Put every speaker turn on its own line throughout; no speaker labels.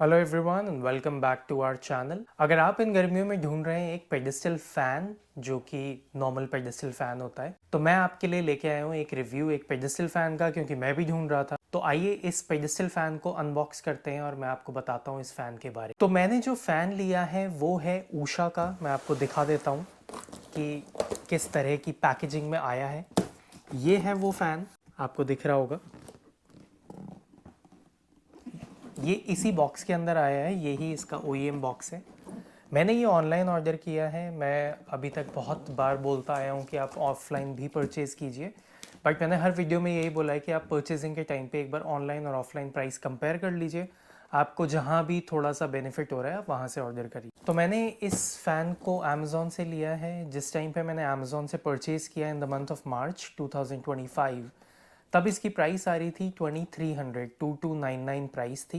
Hello everyone and welcome back to our channel. अगर आप इन गर्मियों में ढूंढ रहे हैं एक पेडिस्टल फैन जो कि नॉर्मल पेडिस्टल फैन होता है, तो मैं आपके लिए लेके आया हूँ एक रिव्यू एक पेडिस्टल फैन का, क्योंकि मैं भी ढूंढ रहा था। तो आइए इस पेडिस्टल फैन को अनबॉक्स करते हैं और मैं आपको बताता हूँ इस फैन के बारे में। तो मैंने जो फैन लिया है वो है ऊषा का। मैं आपको दिखा देता हूँ कि किस तरह की पैकेजिंग में आया है। ये है वो फैन, आपको दिख रहा होगा। ये इसी बॉक्स के अंदर आया है, यही इसका OEM बॉक्स है। मैंने ये ऑनलाइन ऑर्डर किया है। मैं अभी तक बहुत बार बोलता आया हूँ कि आप ऑफलाइन भी परचेज़ कीजिए, बट मैंने हर वीडियो में यही बोला है कि आप परचेजिंग के टाइम पे एक बार ऑनलाइन और ऑफलाइन प्राइस कंपेयर कर लीजिए। आपको जहाँ भी थोड़ा सा बेनिफिट हो रहा है आप वहाँ से ऑर्डर करिए। तो मैंने इस फ़ैन को अमेज़ॉन से लिया है। जिस टाइम पे मैंने अमेज़ॉन से परचेज़ किया in the month of March 2025, तब इसकी प्राइस आ रही थी 2300 प्राइस थी।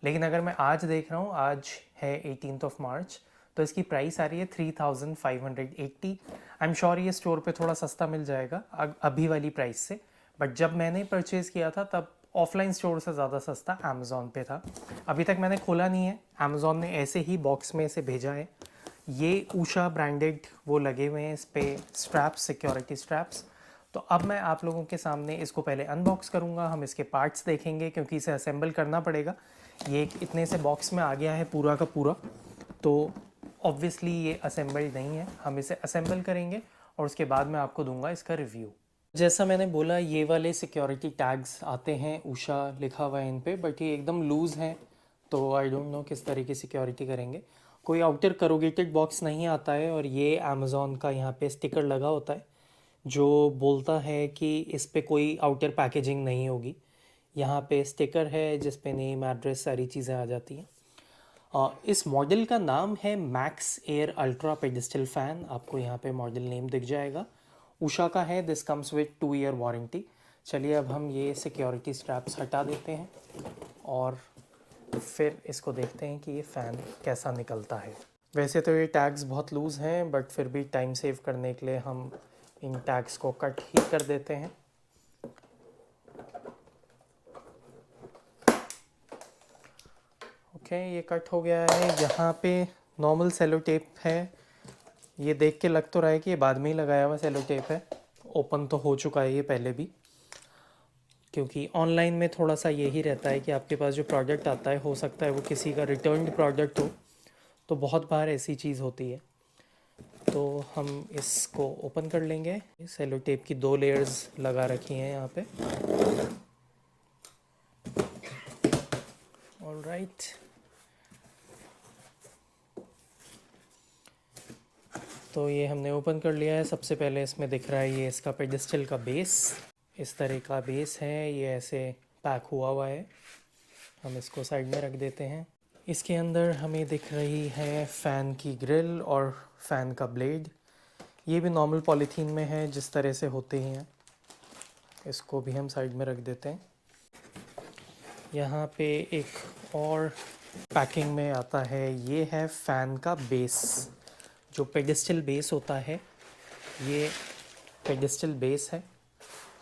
लेकिन अगर मैं आज देख रहा हूँ, आज है 18th ऑफ मार्च, तो इसकी प्राइस आ रही है 3580। आई एम श्योर ये स्टोर पे थोड़ा सस्ता मिल जाएगा अभी वाली प्राइस से, बट जब मैंने परचेज़ किया था तब ऑफलाइन स्टोर से ज़्यादा सस्ता अमेज़ॉन पे था। अभी तक मैंने खोला नहीं है, अमेज़ॉन ने ऐसे ही बॉक्स में इसे भेजा है। ये ऊषा ब्रांडेड वो लगे हुए हैं इस पर स्ट्रैप्स, सिक्योरिटी स्ट्रैप्स। तो अब मैं आप लोगों के सामने इसको पहले अनबॉक्स करूँगा, हम इसके पार्ट्स देखेंगे क्योंकि इसे असेंबल करना पड़ेगा। ये एक इतने से बॉक्स में आ गया है पूरा का पूरा, तो ऑब्वियसली ये असेंबल्ड नहीं है। हम इसे असेंबल करेंगे और उसके बाद मैं आपको दूंगा इसका रिव्यू। जैसा मैंने बोला, ये वाले सिक्योरिटी टैग्स आते हैं, ऊषा लिखा हुआ है इन पे, बट ये एकदम लूज़ हैं, तो आई डोंट नो किस तरह की सिक्योरिटी करेंगे। कोई आउटर करोगेटेड बॉक्स नहीं आता है, और ये अमेज़ॉन का यहाँ पे स्टिकर लगा होता है जो बोलता है कि इस पे कोई आउटर पैकेजिंग नहीं होगी। यहाँ पे स्टिकर है जिस पे नेम, एड्रेस, सारी चीज़ें आ जाती हैं। इस मॉडल का नाम है max air ultra pedestal fan. आपको यहाँ पे मॉडल नेम दिख जाएगा। उषा का है। This comes with 2 year warranty. चलिए अब हम ये सिक्योरिटी स्ट्रैप्स हटा देते हैं और फिर इसको देखते हैं कि ये फ़ैन कैसा निकलता है। वैसे तो ये टैग्स बहुत लूज़ हैं, बट फिर भी टाइम सेव करने के लिए हम इन टैग्स को कट ही कर देते हैं। ओके, ये कट हो गया है। यहाँ पे नॉर्मल सेलो टेप है। ये देख के लग तो रहा है कि ये बाद में ही लगाया हुआ सेलो टेप है। ओपन तो हो चुका है ये पहले भी, क्योंकि ऑनलाइन में थोड़ा सा यही रहता है कि आपके पास जो प्रोडक्ट आता है हो सकता है वो किसी का रिटर्न्ड प्रोडक्ट हो, तो बहुत बार ऐसी चीज़ होती है। तो हम इसको ओपन कर लेंगे। सेलो टेप की 2 लेयर्स लगा रखी हैं यहाँ पे। ऑलराइट, तो ये हमने ओपन कर लिया है। सबसे पहले इसमें दिख रहा है ये इसका पेडिस्टल का बेस। इस तरह का बेस है, ये ऐसे पैक हुआ है। हम इसको साइड में रख देते हैं। इसके अंदर हमें दिख रही है फ़ैन की ग्रिल और फ़ैन का ब्लेड। ये भी नॉर्मल पॉलीथीन में है जिस तरह से होते ही हैं। इसको भी हम साइड में रख देते हैं। यहाँ पे एक और पैकिंग में आता है, ये है फ़ैन का बेस, जो पेडिस्टल बेस होता है। ये पेडिस्टल बेस है।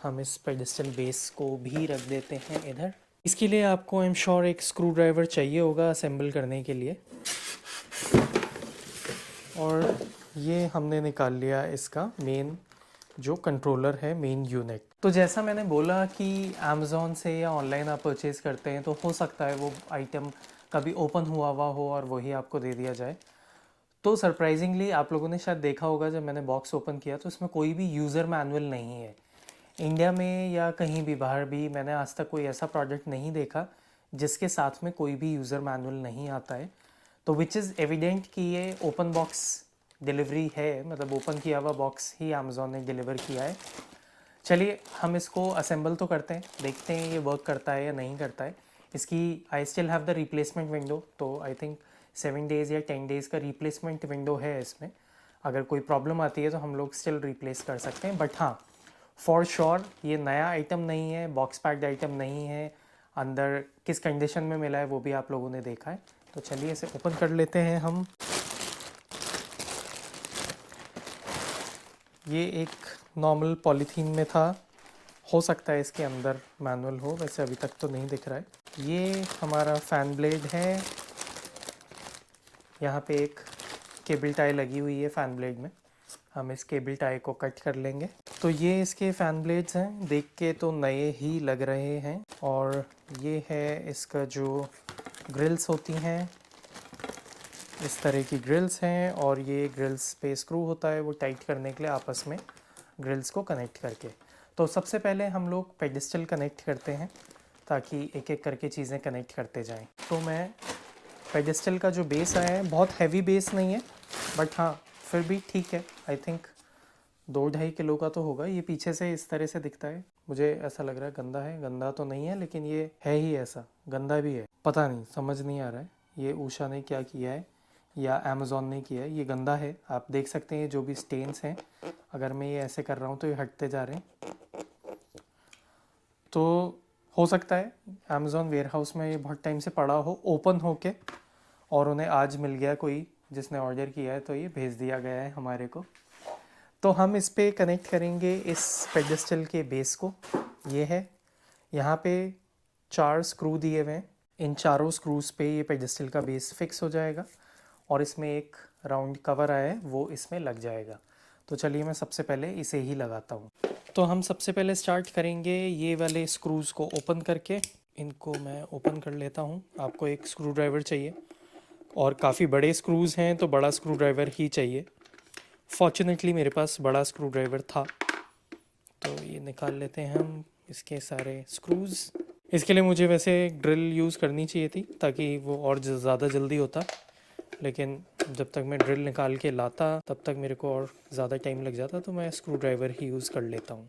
हम इस पेडिस्टल बेस को भी रख देते हैं इधर। इसके लिए आपको आई एम श्योर एक स्क्रू ड्राइवर चाहिए होगा असेंबल करने के लिए, और ये हमने निकाल लिया इसका मेन जो कंट्रोलर है, मेन यूनिट। तो जैसा मैंने बोला कि अमेज़ॉन से या ऑनलाइन आप परचेज़ करते हैं तो हो सकता है वो आइटम कभी ओपन हुआ हो और वही आपको दे दिया जाए। तो सरप्राइजिंगली आप लोगों ने शायद देखा होगा, जब मैंने बॉक्स ओपन किया तो इसमें कोई भी यूज़र मैनुअल नहीं है। इंडिया में या कहीं भी बाहर भी मैंने आज तक कोई ऐसा प्रोडक्ट नहीं देखा जिसके साथ में कोई भी यूज़र मैनुअल नहीं आता है। तो विच इज़ एविडेंट कि ये ओपन बॉक्स डिलीवरी है, मतलब ओपन किया हुआ बॉक्स ही अमेज़ॉन ने डिलीवर किया है। चलिए हम इसको असेंबल तो करते हैं, देखते हैं ये वर्क करता है या नहीं करता है। इसकी I still have the replacement window, तो आई थिंक 7 डेज़ या 10 डेज़ का रिप्लेसमेंट विंडो है इसमें। अगर कोई प्रॉब्लम आती है तो हम लोग स्टिल रिप्लेस कर सकते हैं, बट हाँ, फॉर श्योर ये नया आइटम नहीं है, बॉक्स पैक्ड आइटम नहीं है। अंदर किस कंडीशन में मिला है वो भी आप लोगों ने देखा है। तो चलिए इसे ओपन कर लेते हैं हम। ये एक नॉर्मल पॉलीथीन में था, हो सकता है इसके अंदर मैनुअल हो, वैसे अभी तक तो नहीं दिख रहा है। ये हमारा फ़ैन ब्लेड है। यहाँ पे एक केबल टाई लगी हुई है फ़ैन ब्लेड में, हम इस केबल टाई को कट कर लेंगे। तो ये इसके फ़ैन ब्लेड्स हैं, देख के तो नए ही लग रहे हैं। और ये है इसका जो ग्रिल्स होती हैं, इस तरह की ग्रिल्स हैं। और ये ग्रिल्स पे स्क्रू होता है वो टाइट करने के लिए आपस में ग्रिल्स को कनेक्ट करके। तो सबसे पहले हम लोग पेडिस्टल कनेक्ट करते हैं ताकि एक एक करके चीज़ें कनेक्ट करते जाएं। तो मैं पेडिस्टल का जो बेस आया है, बहुत हैवी बेस नहीं है बट हाँ फिर भी ठीक है। आई थिंक 2-2.5 किलो का तो होगा। ये पीछे से इस तरह से दिखता है, मुझे ऐसा लग रहा है गंदा है। गंदा तो नहीं है लेकिन ये है ही ऐसा, गंदा भी है, पता नहीं, समझ नहीं आ रहा है ये उषा ने क्या किया है या अमेज़ॉन ने किया है। ये गंदा है, आप देख सकते हैं जो भी स्टेन्स हैं। अगर मैं ये ऐसे कर रहा हूँ तो ये हटते जा रहे हैं। तो हो सकता है अमेज़ॉन वेयरहाउस में ये बहुत टाइम से पड़ा हो ओपन होके, और उन्हें आज मिल गया कोई जिसने ऑर्डर किया है, तो ये भेज दिया गया है हमारे को। तो हम इस पे कनेक्ट करेंगे इस पेडेस्टल के बेस को। ये है, यहाँ पे 4 स्क्रू दिए हुए हैं। इन चारों स्क्रूज़ पे ये पेडेस्टल का बेस फिक्स हो जाएगा और इसमें एक राउंड कवर आया है वो इसमें लग जाएगा। तो चलिए मैं सबसे पहले इसे ही लगाता हूँ। तो हम सबसे पहले स्टार्ट करेंगे ये वाले स्क्रूज़ को ओपन करके। इनको मैं ओपन कर लेता हूँ। आपको एक स्क्रू ड्राइवर चाहिए और काफ़ी बड़े स्क्रूज़ हैं तो बड़ा स्क्रू ड्राइवर ही चाहिए। फॉर्चुनेटली मेरे पास बड़ा स्क्रू ड्राइवर था। तो ये निकाल लेते हैं हम इसके सारे स्क्रूज़। इसके लिए मुझे वैसे ड्रिल यूज़ करनी चाहिए थी ताकि वो और ज़्यादा जल्दी होता, लेकिन जब तक मैं ड्रिल निकाल के लाता तब तक मेरे को और ज़्यादा टाइम लग जाता, तो मैं स्क्रू ड्राइवर ही यूज़ कर लेता हूँ।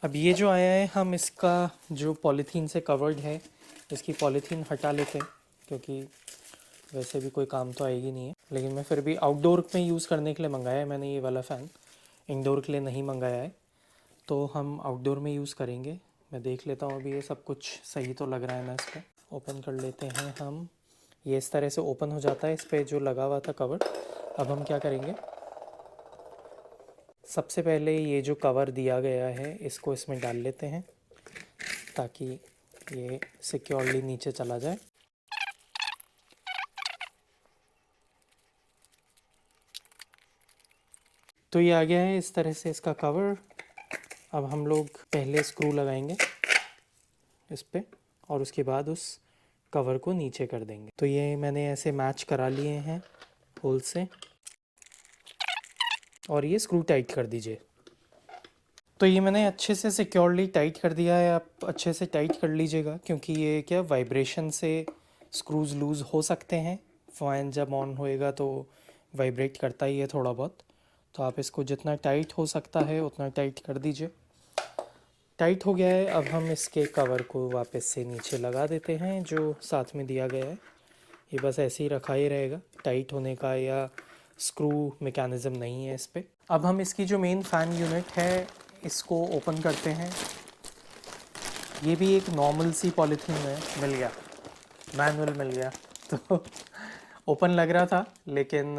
अब ये जो आया है, हम इसका जो पॉलीथीन से कवर्ड है इसकी पॉलीथीन हटा लेते हैं क्योंकि वैसे भी कोई काम तो आएगी नहीं है। लेकिन मैं फिर भी आउटडोर में यूज़ करने के लिए मंगाया है मैंने ये वाला फ़ैन, इंडोर के लिए नहीं मंगाया है। तो हम आउटडोर में यूज़ करेंगे। मैं देख लेता हूँ अभी ये सब कुछ सही तो लग रहा है ना। इस पर ओपन कर लेते हैं हम। ये इस तरह से ओपन हो जाता है इस पर जो लगा हुआ था कवर। अब हम क्या करेंगे, सबसे पहले ये जो कवर दिया गया है इसको इसमें डाल लेते हैं ताकि ये सिक्योरली नीचे चला जाए। तो ये आ गया है इस तरह से इसका कवर। अब हम लोग पहले स्क्रू लगाएंगे इस पे और उसके बाद उस कवर को नीचे कर देंगे। तो ये मैंने ऐसे मैच करा लिए हैं होल से और ये स्क्रू टाइट कर दीजिए। तो ये मैंने अच्छे से सिक्योरली टाइट कर दिया है। आप अच्छे से टाइट कर लीजिएगा क्योंकि ये क्या वाइब्रेशन से स्क्रूज़ लूज़ हो सकते हैं। फ़ैन जब ऑन होएगा तो वाइब्रेट करता ही है थोड़ा बहुत। तो आप इसको जितना टाइट हो सकता है उतना टाइट कर दीजिए। टाइट हो गया है। अब हम इसके कवर को वापस से नीचे लगा देते हैं जो साथ में दिया गया है। ये बस ऐसे ही रखा ही रहेगा, टाइट होने का या स्क्रू मैकेनिज़्म नहीं है इस पर। अब हम इसकी जो मेन फ़ैन यूनिट है इसको ओपन करते हैं। ये भी एक नॉर्मल सी पॉलीथीन में मिल गया, मैनुअल मिल गया तो ओपन लग रहा था लेकिन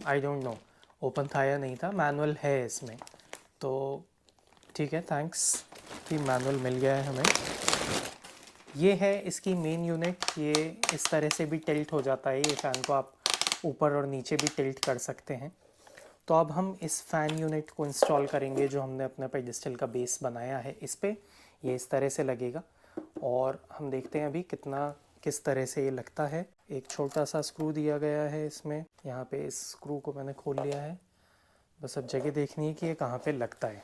आई डोंट नो ओपन था या नहीं था। मैनुअल है इसमें तो ठीक है, थैंक्स कि मैनुअल मिल गया है हमें। ये है इसकी मेन यूनिट। ये इस तरह से भी टिल्ट हो जाता है, ये फ़ैन को आप ऊपर और नीचे भी टिल्ट कर सकते हैं। तो अब हम इस फ़ैन यूनिट को इंस्टॉल करेंगे जो हमने अपने पेडिस्टल का बेस बनाया है इस पे। ये इस तरह से लगेगा और हम देखते हैं अभी किस तरह से ये लगता है। एक छोटा सा स्क्रू दिया गया है इसमें, यहाँ पे इस स्क्रू को मैंने खोल लिया है। बस अब जगह देखनी है कि ये कहाँ पे लगता है।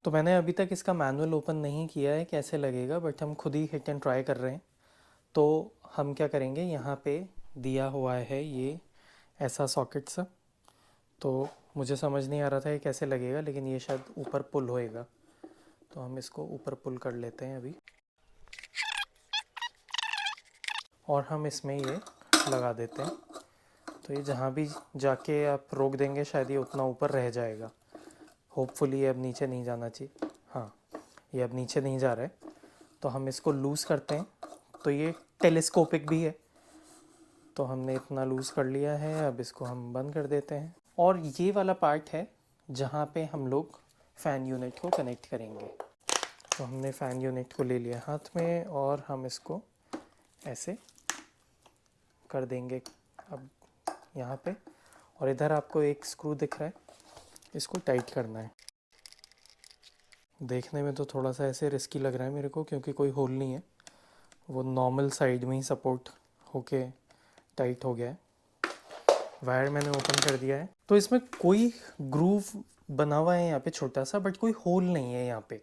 तो मैंने अभी तक इसका मैनुअल ओपन नहीं किया है कैसे लगेगा, बट हम खुद ही हिट एंड ट्राई कर रहे हैं। तो हम क्या करेंगे, यहाँ पे दिया हुआ है ये ऐसा सॉकेट सा। तो मुझे समझ नहीं आ रहा था ये कैसे लगेगा, लेकिन ये शायद ऊपर पुल होएगा। तो हम इसको ऊपर पुल कर लेते हैं अभी और हम इसमें ये लगा देते हैं। तो ये जहाँ भी जाके आप रोक देंगे शायद ये उतना ऊपर रह जाएगा। होपफुली ये अब नीचे नहीं जाना चाहिए। हाँ, ये अब नीचे नहीं जा रहा है। तो हम इसको लूज़ करते हैं। तो ये टेलीस्कोपिक भी है, तो हमने इतना लूज़ कर लिया है। अब इसको हम बंद कर देते हैं और ये वाला पार्ट है जहाँ पे हम लोग फ़ैन यूनिट को कनेक्ट करेंगे। तो हमने फ़ैन यूनिट को ले लिया हाथ में और हम इसको ऐसे कर देंगे अब यहाँ पे। और इधर आपको एक स्क्रू दिख रहा है, इसको टाइट करना है। देखने में तो थोड़ा सा ऐसे रिस्की लग रहा है मेरे को, क्योंकि कोई होल नहीं है, वो नॉर्मल साइड में ही सपोर्ट होके टाइट हो गया है। वायर मैंने ओपन कर दिया है। तो इसमें कोई ग्रूव बना हुआ है यहाँ पे छोटा सा, बट कोई होल नहीं है यहाँ पे।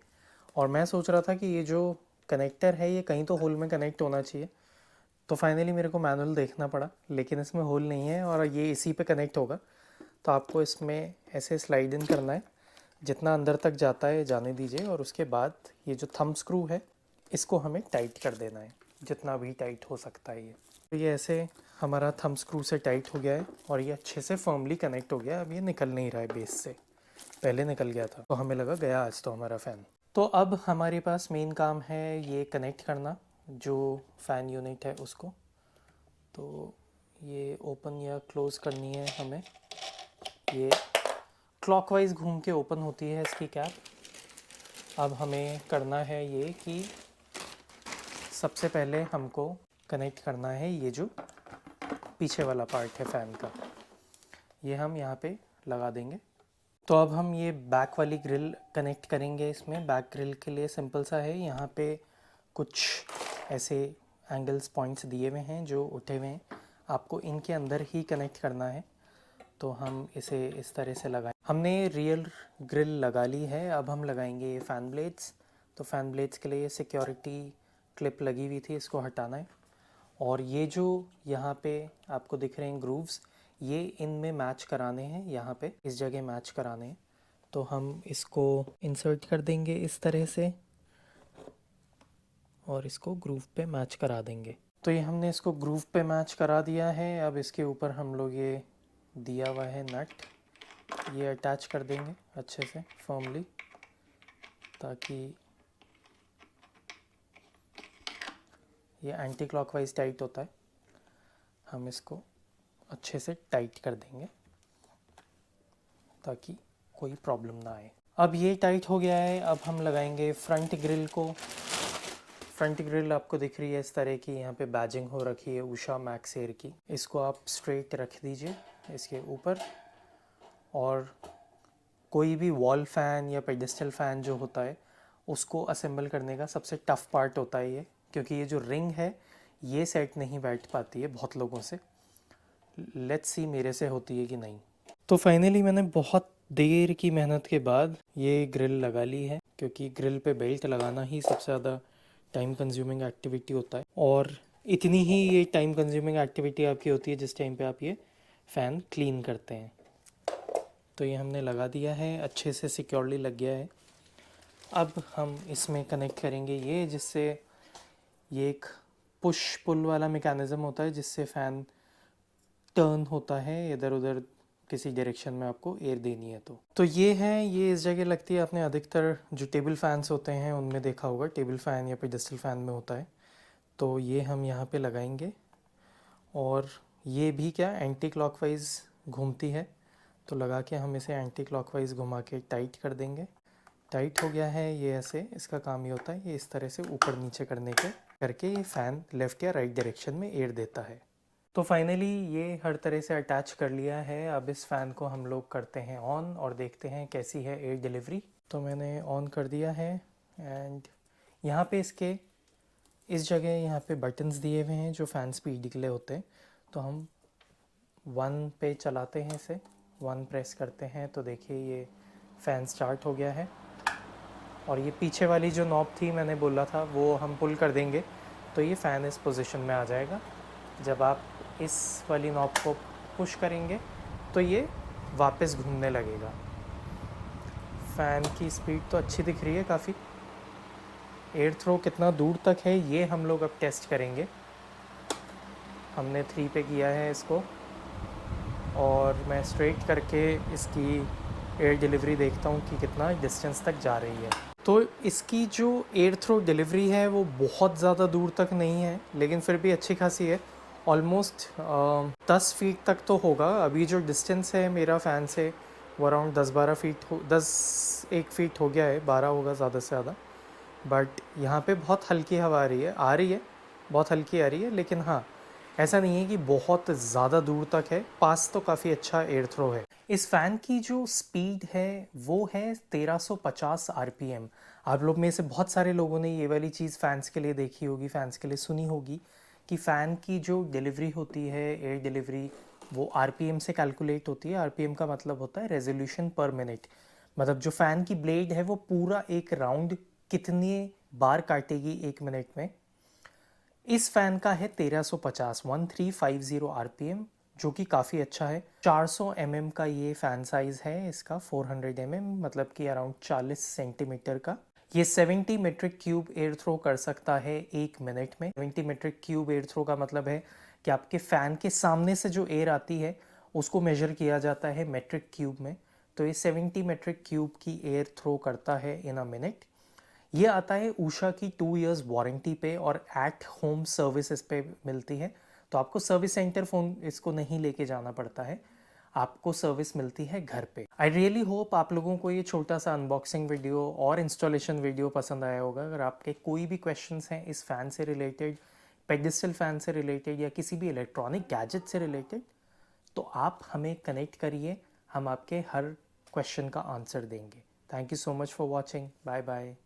और मैं सोच रहा था कि ये जो कनेक्टर है ये कहीं तो होल में कनेक्ट होना चाहिए, तो फाइनली मेरे को मैनुअल देखना पड़ा, लेकिन इसमें होल नहीं है और ये इसी पे कनेक्ट होगा। तो आपको इसमें ऐसे स्लाइड इन करना है, जितना अंदर तक जाता है जाने दीजिए, और उसके बाद ये जो थंब स्क्रू है इसको हमें टाइट कर देना है, जितना भी टाइट हो सकता है ये। तो ये ऐसे हमारा थंब स्क्रू से टाइट हो गया है और ये अच्छे से फर्मली कनेक्ट हो गया है। अब ये निकल नहीं रहा है बेस से, पहले निकल गया था तो हमें लगा गया आज तो हमारा फ़ैन। तो अब हमारे पास मेन काम है ये कनेक्ट करना जो फ़ैन यूनिट है उसको। तो ये ओपन या क्लोज़ करनी है हमें। ये क्लॉकवाइज घूम के ओपन होती है इसकी कैप। अब हमें करना है ये कि सबसे पहले हमको कनेक्ट करना है ये जो पीछे वाला पार्ट है फ़ैन का, ये हम यहाँ पे लगा देंगे। तो अब हम ये बैक वाली ग्रिल कनेक्ट करेंगे इसमें। बैक ग्रिल के लिए सिंपल सा है, यहाँ पे कुछ ऐसे एंगल्स पॉइंट्स दिए हुए हैं जो उठे हुए हैं, आपको इनके अंदर ही कनेक्ट करना है। तो हम इसे इस तरह से लगाएं। हमने रियल ग्रिल लगा ली है, अब हम लगाएंगे ये फ़ैन ब्लेड्स। तो फ़ैन ब्लेड्स के लिए सिक्योरिटी क्लिप लगी हुई थी, इसको हटाना है। और ये जो यहाँ पे आपको दिख रहे हैं ग्रूव्स, ये इनमें मैच कराने हैं, यहाँ पे इस जगह मैच कराने हैं। तो हम इसको इंसर्ट कर देंगे इस तरह से और इसको ग्रूव पे मैच करा देंगे। तो ये हमने इसको ग्रूव पे मैच करा दिया है। अब इसके ऊपर हम लोग ये दिया हुआ है नट, ये अटैच कर देंगे अच्छे से फर्मली, ताकि ये एंटी क्लॉकवाइज टाइट होता है। हम इसको अच्छे से टाइट कर देंगे ताकि कोई प्रॉब्लम ना आए। अब ये टाइट हो गया है, अब हम लगाएंगे फ्रंट ग्रिल को। फ्रंट ग्रिल आपको दिख रही है इस तरह की, यहाँ पे बैजिंग हो रखी है उषा मैक्स एयर की। इसको आप स्ट्रेट रख दीजिए इसके ऊपर। और कोई भी वॉल फ़ैन या पेडेस्टल फ़ैन जो होता है उसको असेंबल करने का सबसे टफ़ पार्ट होता है ये, क्योंकि ये जो रिंग है ये सेट नहीं बैठ पाती है बहुत लोगों से। लेट्स सी मेरे से होती है कि नहीं। तो फाइनली मैंने बहुत देर की मेहनत के बाद ये ग्रिल लगा ली है, क्योंकि ग्रिल पे बेल्ट लगाना ही सबसे ज़्यादा टाइम कंज्यूमिंग एक्टिविटी होता है। और इतनी ही ये टाइम कंज्यूमिंग एक्टिविटी आपकी होती है जिस टाइम पे आप ये फ़ैन क्लीन करते हैं। तो ये हमने लगा दिया है, अच्छे से सिक्योरली लग गया है। अब हम इसमें कनेक्ट करेंगे ये, जिससे ये एक पुश पुल वाला मैकेनिज़्म होता है जिससे फ़ैन टर्न होता है इधर उधर किसी डायरेक्शन में आपको एयर देनी है। तो ये है, ये इस जगह लगती है। आपने अधिकतर जो टेबल फ़ैन्स होते हैं उनमें देखा होगा, टेबल फ़ैन या पेडेस्टल फ़ैन में होता है। तो ये हम यहाँ पे लगाएंगे और ये भी क्या एंटी क्लॉकवाइज घूमती है, तो लगा के हम इसे एंटी क्लॉकवाइज घुमा के टाइट कर देंगे। टाइट हो गया है ये ऐसे, इसका काम ये होता है ये इस तरह से ऊपर नीचे करके ये फ़ैन लेफ़्ट या राइट डायरेक्शन में एयर देता है। तो फाइनली ये हर तरह से अटैच कर लिया है। अब इस फ़ैन को हम लोग करते हैं ऑन और देखते हैं कैसी है एयर डिलीवरी। तो मैंने ऑन कर दिया है एंड यहाँ पे इसके इस जगह यहाँ पे बटन्स दिए हुए हैं जो फ़ैन स्पीड के लिए होते हैं। तो हम 1 पे चलाते हैं इसे, 1 प्रेस करते हैं तो देखिए ये फ़ैन स्टार्ट हो गया है। और ये पीछे वाली जो नॉब थी मैंने बोला था वो हम पुल कर देंगे तो ये फ़ैन इस पोजीशन में आ जाएगा। जब आप इस वाली नॉब को पुश करेंगे तो ये वापस घूमने लगेगा। फ़ैन की स्पीड तो अच्छी दिख रही है काफ़ी। एयर थ्रो कितना दूर तक है ये हम लोग अब टेस्ट करेंगे। हमने 3 पे किया है इसको और मैं स्ट्रेट करके इसकी एयर डिलीवरी देखता हूँ कि कितना डिस्टेंस तक जा रही है। तो इसकी जो एयर थ्रो डिलीवरी है वो बहुत ज़्यादा दूर तक नहीं है, लेकिन फिर भी अच्छी खासी है। ऑलमोस्ट 10 फीट तक तो होगा। अभी जो डिस्टेंस है मेरा फ़ैन से वो अराउंड 10-12 फीट 1 फीट हो गया है, 12 होगा ज़्यादा से ज़्यादा। बट यहाँ पे बहुत हल्की हवा आ रही है, बहुत हल्की आ रही है, लेकिन हाँ ऐसा नहीं है कि बहुत ज़्यादा दूर तक है, पास तो काफ़ी अच्छा एयर थ्रो है। इस फ़ैन की जो स्पीड है वो है 1350 आरपीएम। आप लोग में से बहुत सारे लोगों ने ये वाली चीज़ फ़ैन्स के लिए देखी होगी, फ़ैन्स के लिए सुनी होगी कि फ़ैन की जो डिलीवरी होती है, एयर डिलीवरी, वो आरपीएम से कैलकुलेट होती है। आरपीएम का मतलब होता है रेजोल्यूशन पर मिनट, मतलब जो फ़ैन की ब्लेड है वो पूरा एक राउंड कितने बार काटेगी एक मिनट में। इस फ़ैन का है 1350 आरपीएम, जो कि काफ़ी अच्छा है। 400 mm का ये फ़ैन साइज़ है इसका, 400 mm मतलब कि अराउंड 40 सेंटीमीटर का। ये 70 मीट्रिक क्यूब एयर थ्रो कर सकता है एक मिनट में। 70 मीट्रिक क्यूब एयर थ्रो का मतलब है कि आपके फ़ैन के सामने से जो एयर आती है उसको मेजर किया जाता है मेट्रिक क्यूब में। तो ये 70 मेट्रिक क्यूब की एयर थ्रो करता है इन अ मिनट। ये आता है उषा की 2 इयर्स वारंटी पे और एट होम सर्विस इस पे मिलती है। तो आपको सर्विस सेंटर फ़ोन इसको नहीं लेके जाना पड़ता है, आपको सर्विस मिलती है घर पे। आई रियली होप आप लोगों को ये छोटा सा अनबॉक्सिंग वीडियो और इंस्टॉलेशन वीडियो पसंद आया होगा। अगर आपके कोई भी क्वेश्चंस हैं इस फ़ैन से रिलेटेड, पेडिस्टल फ़ैन से रिलेटेड या किसी भी इलेक्ट्रॉनिक गैजेट से रिलेटेड, तो आप हमें कनेक्ट करिए, हम आपके हर क्वेश्चन का आंसर देंगे। Thank you so much for watching. Bye bye.